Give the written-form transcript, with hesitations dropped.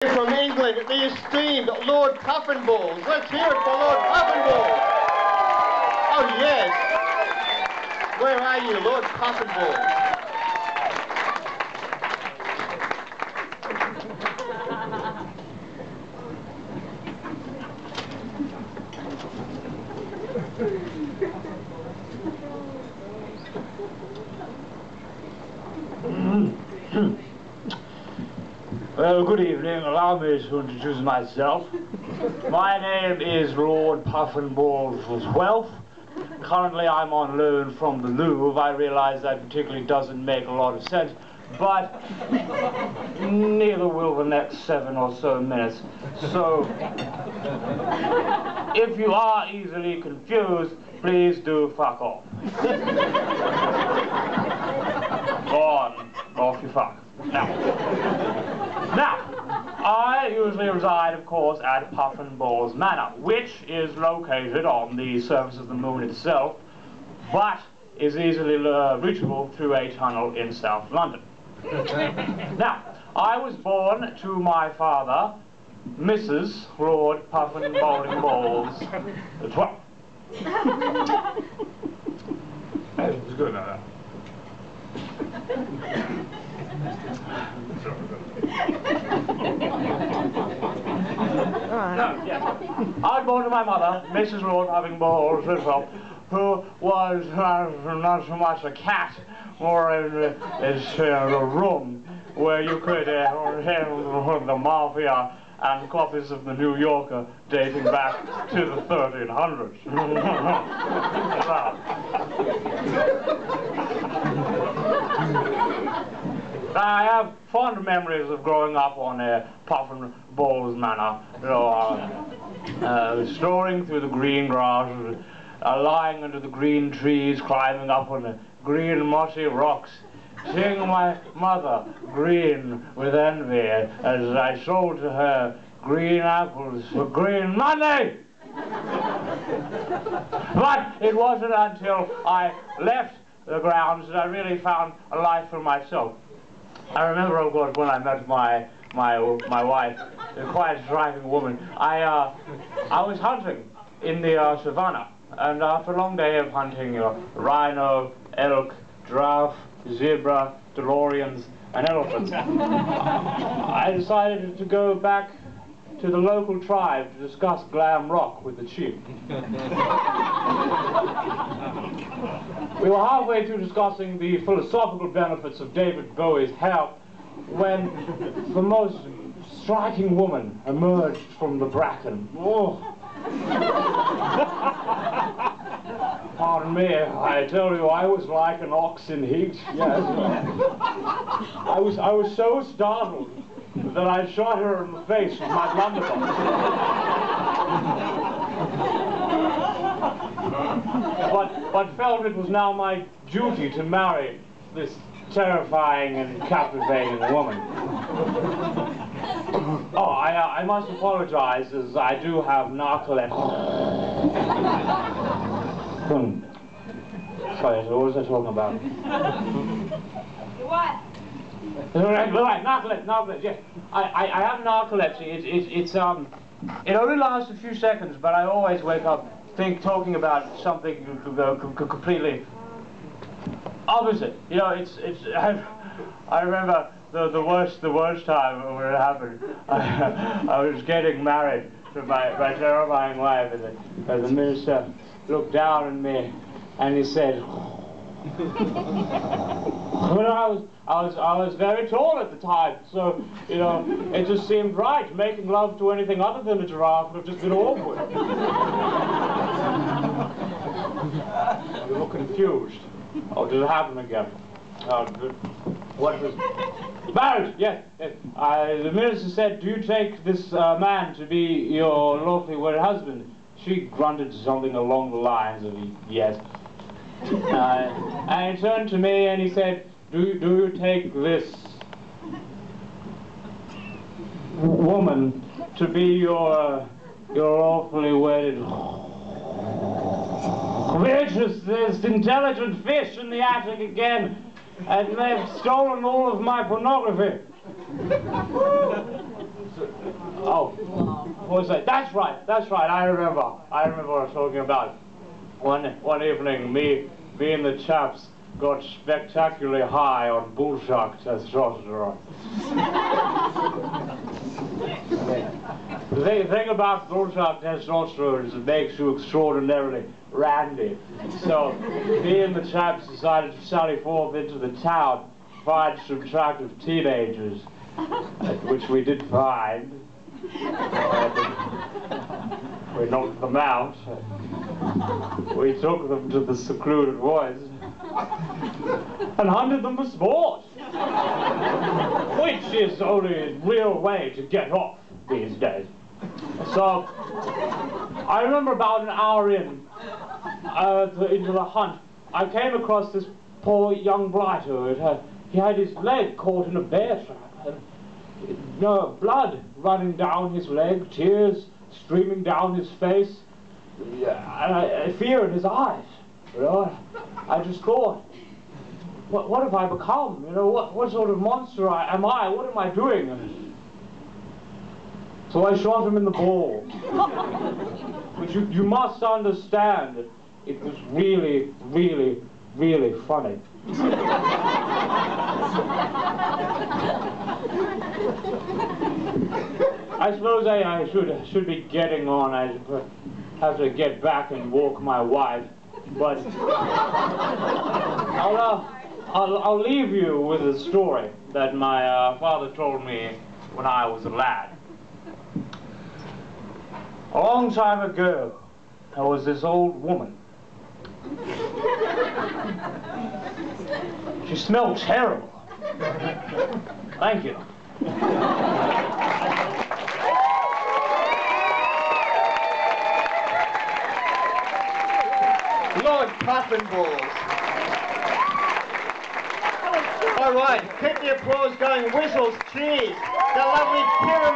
From England, the esteemed Lord Puffinballs. Let's hear it for Lord Puffinballs. Oh yes. Where are you, Lord Puffinballs? Well, good evening. Allow me to introduce myself. My name is Lord Puffinballs' Wealth. Currently I'm on loan from the Louvre. I realize that particularly doesn't make a lot of sense, but neither will the next 7 or so minutes. So, if you are easily confused, please do fuck off. Go on, off you fuck. Now, I usually reside, of course, at Puffinballs Manor, which is located on the surface of the moon itself, but is easily reachable through a tunnel in South London. Now, I was born to my father, Mrs. Lord Puffinballs the 12th. Hey, it was good about that. No, yes. I was born to my mother, Mrs. Lord Puffinballs herself, who was not so much a cat, more a room where you could handle the mafia and copies of the New Yorker dating back to the 1300s. I have fond memories of growing up on Puffinballs Manor, strolling through the green grass, lying under the green trees, climbing up on the green mossy rocks, seeing my mother grin with envy as I sold to her green apples for green money. But it wasn't until I left the grounds that I really found a life for myself. I remember, of course, when I met my wife, a quite striking woman. I was hunting in the savannah, and after a long day of hunting, rhino, elk, giraffe, zebra, DeLoreans, and elephants, I decided to go back to the local tribe to discuss glam rock with the chief. We were halfway through discussing the philosophical benefits of David Bowie's hair when the most striking woman emerged from the bracken. Oh. Pardon me, I tell you, I was like an ox in heat. Yes. I was so startled that I shot her in the face with my blunderbuss. but felt it was now my duty to marry this terrifying and captivating woman. Oh, I must apologize, as I do have narcolepsy. Sorry, so what was I talking about? What? Right, narcolepsy, yes. I have narcolepsy. It only lasts a few seconds, but I always wake up talking about something completely opposite. You know, I remember the worst time when it happened. I was getting married to my terrifying wife, and the minister looked down at me, and he said, well, I was very tall at the time, so, you know, it just seemed right. Making love to anything other than a giraffe would have just been awkward. You look confused. Oh, did it happen again? Oh, good. What was... Marriage! Yes. The minister said, do you take this man to be your lawfully wedded husband? She grunted something along the lines of yes. And he turned to me and he said, do you take this woman to be your lawfully wedded... Vicious, this intelligent fish in the attic again, and they've stolen all of my pornography. was that? That's right, I remember what I was talking about. One evening, me and the chaps got spectacularly high on bullshark testosterone. The thing about bullshark testosterone is it makes you extraordinarily randy. So me and the chaps decided to sally forth into the town, find some attractive teenagers, which we did find. We knocked them out. We took them to the secluded woods and hunted them for sport, which is the only real way to get off these days. So I remember about an hour into the hunt, I came across this poor young blighter. He had his leg caught in a bear trap. Blood running down his leg, tears streaming down his face, and fear in his eyes. You know, I just thought, what have I become? You know, what sort of monster am I? What am I doing? So I shot him in the ball. But you must understand, it was really, really, really funny. I suppose I should be getting on. I have to get back and walk my wife. But I'll leave you with a story that my father told me when I was a lad. A long time ago, there was this old woman. She smelled terrible. Thank you. Lord Puffinballs. All right, keep the applause going. Whistles, cheers. The lovely Kira